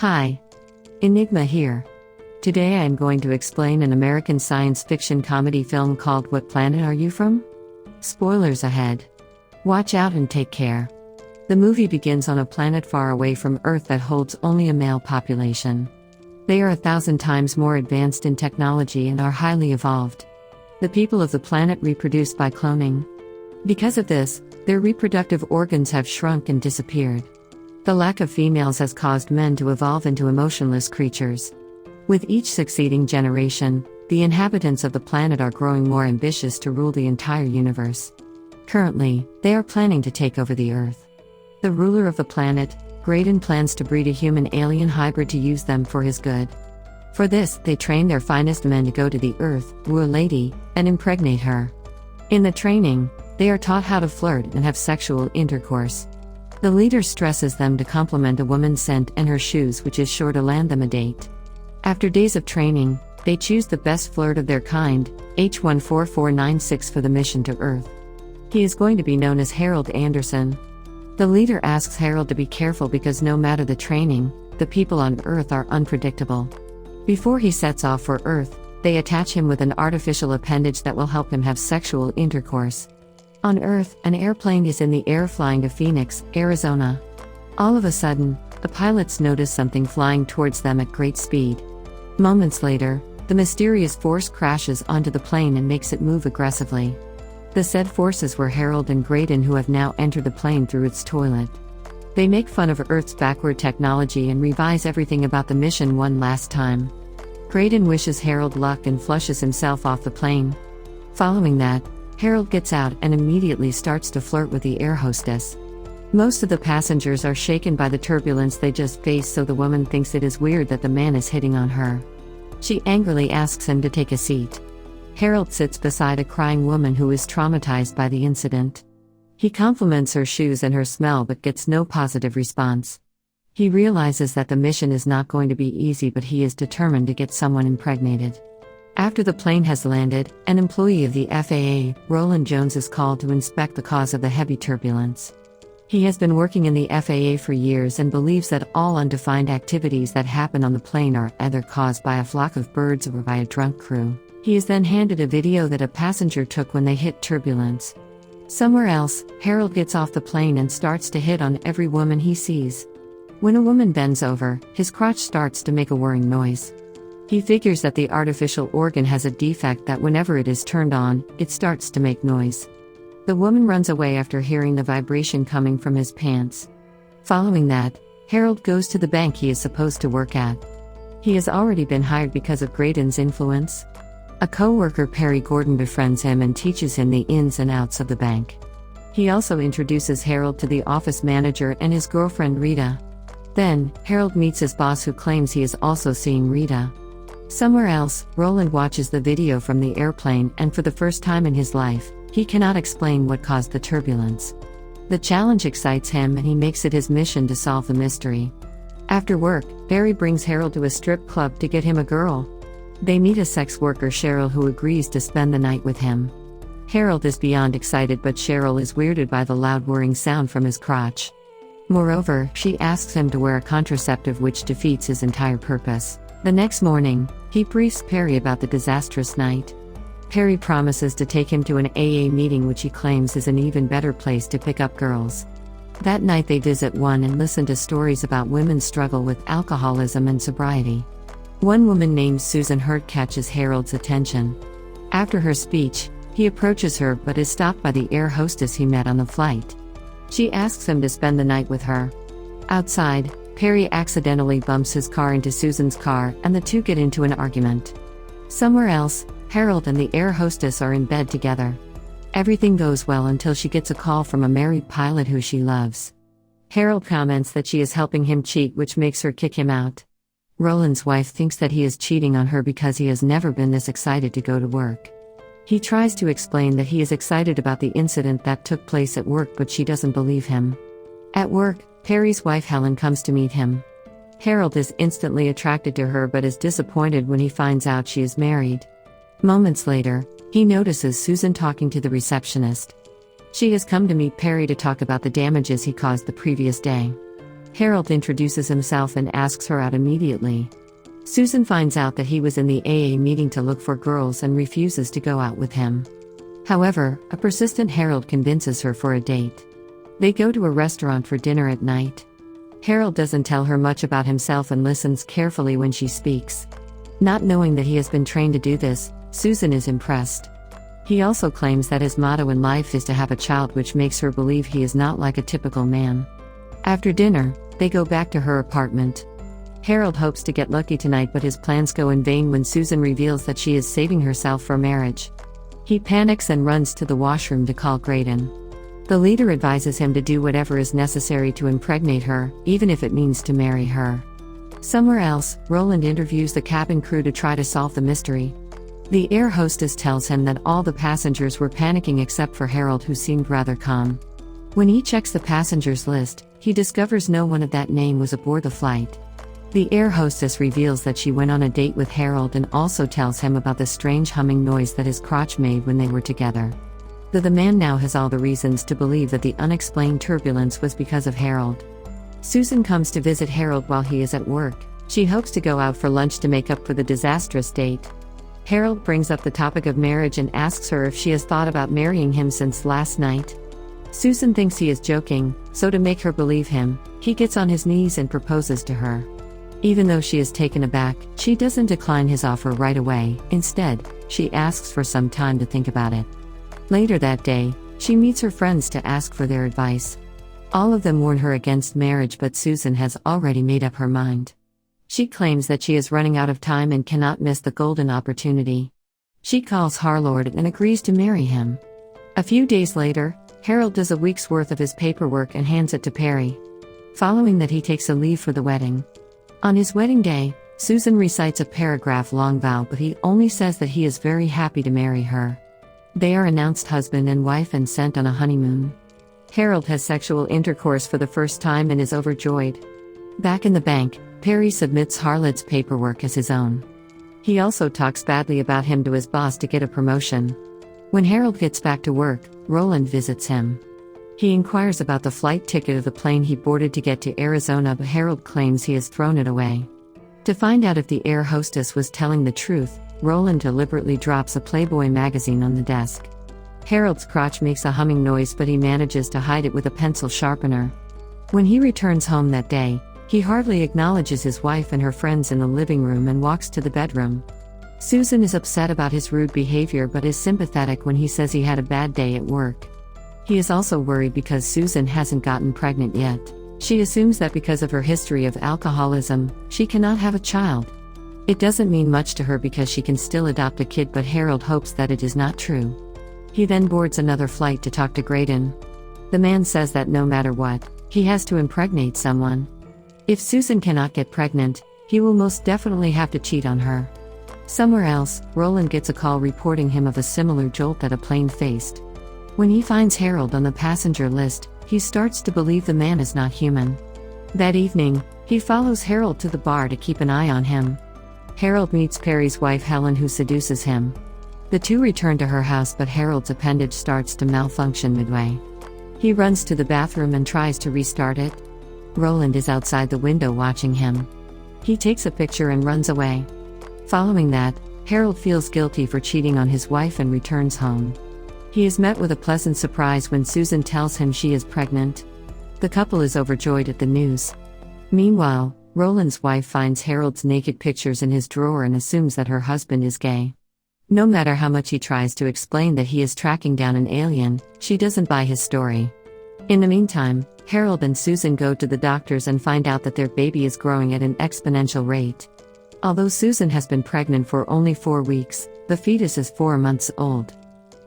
Hi. Enigma here. Today I am going to explain an American science fiction comedy film called What Planet Are You From? Spoilers ahead. Watch out and take care. The movie begins on a planet far away from Earth that holds only a male population. They are 1,000 times more advanced in technology and are highly evolved. The people of the planet reproduce by cloning. Because of this, their reproductive organs have shrunk and disappeared. The lack of females has caused men to evolve into emotionless creatures. With each succeeding generation, the inhabitants of the planet are growing more ambitious to rule the entire universe. Currently, they are planning to take over the Earth. The ruler of the planet, Graydon, plans to breed a human-alien hybrid to use them for his good. For this, they train their finest men to go to the Earth, woo a lady, and impregnate her. In the training, they are taught how to flirt and have sexual intercourse. The leader stresses them to compliment a woman's scent and her shoes, which is sure to land them a date. After days of training, they choose the best flirt of their kind, H14496, for the mission to Earth. He is going to be known as Harold Anderson. The leader asks Harold to be careful because no matter the training, the people on Earth are unpredictable. Before he sets off for Earth, they attach him with an artificial appendage that will help him have sexual intercourse. On Earth, an airplane is in the air flying to Phoenix, Arizona. All of a sudden, the pilots notice something flying towards them at great speed. Moments later, the mysterious force crashes onto the plane and makes it move aggressively. The said forces were Harold and Graydon, who have now entered the plane through its toilet. They make fun of Earth's backward technology and revise everything about the mission one last time. Graydon wishes Harold luck and flushes himself off the plane. Following that, Harold gets out and immediately starts to flirt with the air hostess. Most of the passengers are shaken by the turbulence they just faced, so the woman thinks it is weird that the man is hitting on her. She angrily asks him to take a seat. Harold sits beside a crying woman who is traumatized by the incident. He compliments her shoes and her smell but gets no positive response. He realizes that the mission is not going to be easy, but he is determined to get someone impregnated. After the plane has landed, an employee of the FAA, Roland Jones, is called to inspect the cause of the heavy turbulence. He has been working in the FAA for years and believes that all undefined activities that happen on the plane are either caused by a flock of birds or by a drunk crew. He is then handed a video that a passenger took when they hit turbulence. Somewhere else, Harold gets off the plane and starts to hit on every woman he sees. When a woman bends over, his crotch starts to make a whirring noise. He figures that the artificial organ has a defect that whenever it is turned on, it starts to make noise. The woman runs away after hearing the vibration coming from his pants. Following that, Harold goes to the bank he is supposed to work at. He has already been hired because of Graydon's influence. A co-worker, Perry Gordon, befriends him and teaches him the ins and outs of the bank. He also introduces Harold to the office manager and his girlfriend Rita. Then, Harold meets his boss, who claims he is also seeing Rita. Somewhere else, Roland watches the video from the airplane, and for the first time in his life, he cannot explain what caused the turbulence. The challenge excites him and he makes it his mission to solve the mystery. After work, Barry brings Harold to a strip club to get him a girl. They meet a sex worker, Cheryl, who agrees to spend the night with him. Harold is beyond excited, but Cheryl is weirded by the loud whirring sound from his crotch. Moreover, she asks him to wear a contraceptive, which defeats his entire purpose. The next morning, he briefs Perry about the disastrous night. Perry promises to take him to an AA meeting, which he claims is an even better place to pick up girls. That night they visit one and listen to stories about women's struggle with alcoholism and sobriety. One woman named Susan Hurt catches Harold's attention. After her speech, he approaches her but is stopped by the air hostess he met on the flight. She asks him to spend the night with her. Outside, Perry accidentally bumps his car into Susan's car and the two get into an argument. Somewhere else, Harold and the air hostess are in bed together. Everything goes well until she gets a call from a married pilot who she loves. Harold comments that she is helping him cheat, which makes her kick him out. Roland's wife thinks that he is cheating on her because he has never been this excited to go to work. He tries to explain that he is excited about the incident that took place at work, but she doesn't believe him. At work, Perry's wife Helen comes to meet him. Harold is instantly attracted to her but is disappointed when he finds out she is married. Moments later, he notices Susan talking to the receptionist. She has come to meet Perry to talk about the damages he caused the previous day. Harold introduces himself and asks her out immediately. Susan finds out that he was in the AA meeting to look for girls and refuses to go out with him. However, a persistent Harold convinces her for a date. They go to a restaurant for dinner at night. Harold doesn't tell her much about himself and listens carefully when she speaks. Not knowing that he has been trained to do this, Susan is impressed. He also claims that his motto in life is to have a child, which makes her believe he is not like a typical man. After dinner, they go back to her apartment. Harold hopes to get lucky tonight, but his plans go in vain when Susan reveals that she is saving herself for marriage. He panics and runs to the washroom to call Graydon. The leader advises him to do whatever is necessary to impregnate her, even if it means to marry her. Somewhere else, Roland interviews the cabin crew to try to solve the mystery. The air hostess tells him that all the passengers were panicking except for Harold, who seemed rather calm. When he checks the passengers list, he discovers no one of that name was aboard the flight. The air hostess reveals that she went on a date with Harold and also tells him about the strange humming noise that his crotch made when they were together. The man now has all the reasons to believe that the unexplained turbulence was because of Harold. Susan comes to visit Harold while he is at work. She hopes to go out for lunch to make up for the disastrous date. Harold brings up the topic of marriage and asks her if she has thought about marrying him since last night. Susan thinks he is joking, so to make her believe him, he gets on his knees and proposes to her. Even though she is taken aback, she doesn't decline his offer right away. Instead, she asks for some time to think about it. Later that day, she meets her friends to ask for their advice. All of them warn her against marriage, but Susan has already made up her mind. She claims that she is running out of time and cannot miss the golden opportunity. She calls Harlord and agrees to marry him. A few days later, Harold does a week's worth of his paperwork and hands it to Perry. Following that, he takes a leave for the wedding. On his wedding day, Susan recites a paragraph-long vow, but he only says that he is very happy to marry her. They are announced husband and wife and sent on a honeymoon. Harold has sexual intercourse for the first time and is overjoyed. Back in the bank, Perry submits Harlod's paperwork as his own. He also talks badly about him to his boss to get a promotion. When Harold gets back to work, Roland visits him. He inquires about the flight ticket of the plane he boarded to get to Arizona, but Harold claims he has thrown it away. To find out if the air hostess was telling the truth, Roland deliberately drops a Playboy magazine on the desk. Harold's crotch makes a humming noise, but he manages to hide it with a pencil sharpener. When he returns home that day, he hardly acknowledges his wife and her friends in the living room and walks to the bedroom. Susan is upset about his rude behavior but is sympathetic when he says he had a bad day at work. He is also worried because Susan hasn't gotten pregnant yet. She assumes that because of her history of alcoholism, she cannot have a child. It doesn't mean much to her because she can still adopt a kid, but Harold hopes that it is not true. He then boards another flight to talk to Graydon. The man says that no matter what, he has to impregnate someone. If Susan cannot get pregnant, he will most definitely have to cheat on her. Somewhere else, Roland gets a call reporting him of a similar jolt that a plane faced. When he finds Harold on the passenger list, he starts to believe the man is not human. That evening, he follows Harold to the bar to keep an eye on him. Harold meets Perry's wife Helen, who seduces him. The two return to her house, but Harold's appendage starts to malfunction midway. He runs to the bathroom and tries to restart it. Roland is outside the window watching him. He takes a picture and runs away. Following that, Harold feels guilty for cheating on his wife and returns home. He is met with a pleasant surprise when Susan tells him she is pregnant. The couple is overjoyed at the news. Meanwhile, Roland's wife finds Harold's naked pictures in his drawer and assumes that her husband is gay. No matter how much he tries to explain that he is tracking down an alien, she doesn't buy his story. In the meantime, Harold and Susan go to the doctors and find out that their baby is growing at an exponential rate. Although Susan has been pregnant for only 4 weeks, the fetus is 4 months old.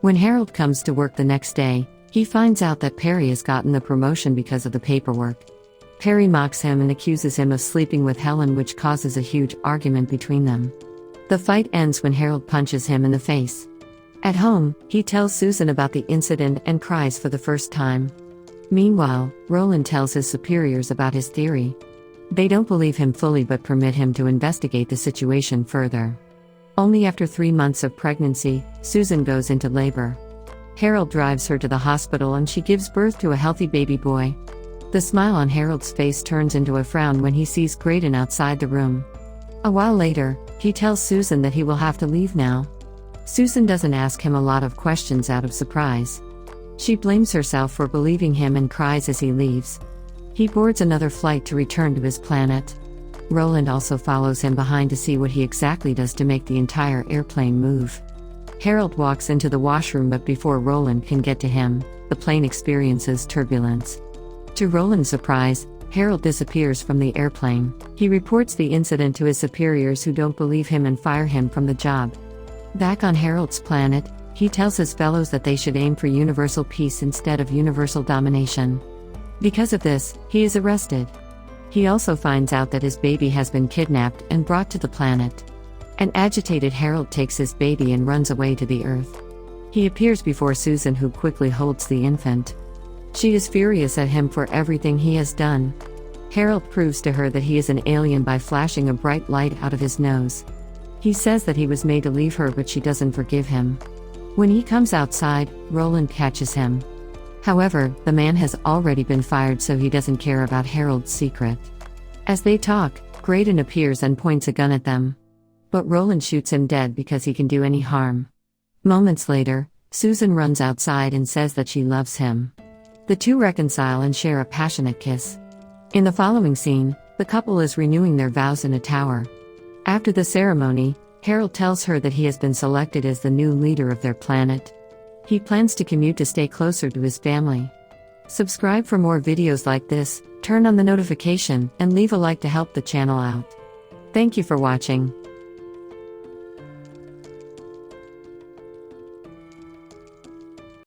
When Harold comes to work the next day, he finds out that Perry has gotten the promotion because of the paperwork. Perry mocks him and accuses him of sleeping with Helen, which causes a huge argument between them. The fight ends when Harold punches him in the face. At home, he tells Susan about the incident and cries for the first time. Meanwhile, Roland tells his superiors about his theory. They don't believe him fully but permit him to investigate the situation further. Only after 3 months of pregnancy, Susan goes into labor. Harold drives her to the hospital and she gives birth to a healthy baby boy. The smile on Harold's face turns into a frown when he sees Graydon outside the room. A while later, he tells Susan that he will have to leave now. Susan doesn't ask him a lot of questions out of surprise. She blames herself for believing him and cries as he leaves. He boards another flight to return to his planet. Roland also follows him behind to see what he exactly does to make the entire airplane move. Harold walks into the washroom, but before Roland can get to him, the plane experiences turbulence. To Roland's surprise, Harold disappears from the airplane. He reports the incident to his superiors, who don't believe him and fire him from the job. Back on Harold's planet, he tells his fellows that they should aim for universal peace instead of universal domination. Because of this, he is arrested. He also finds out that his baby has been kidnapped and brought to the planet. An agitated Harold takes his baby and runs away to the Earth. He appears before Susan, who quickly holds the infant. She is furious at him for everything he has done. Harold proves to her that he is an alien by flashing a bright light out of his nose. He says that he was made to leave her, but she doesn't forgive him. When he comes outside, Roland catches him. However, the man has already been fired, so he doesn't care about Harold's secret. As they talk, Graydon appears and points a gun at them. But Roland shoots him dead because he can do any harm. Moments later, Susan runs outside and says that she loves him. The two reconcile and share a passionate kiss. In the following scene, the couple is renewing their vows in a tower. After the ceremony, Harold tells her that he has been selected as the new leader of their planet. He plans to commute to stay closer to his family. Subscribe for more videos like this, turn on the notification, and leave a like to help the channel out. Thank you for watching.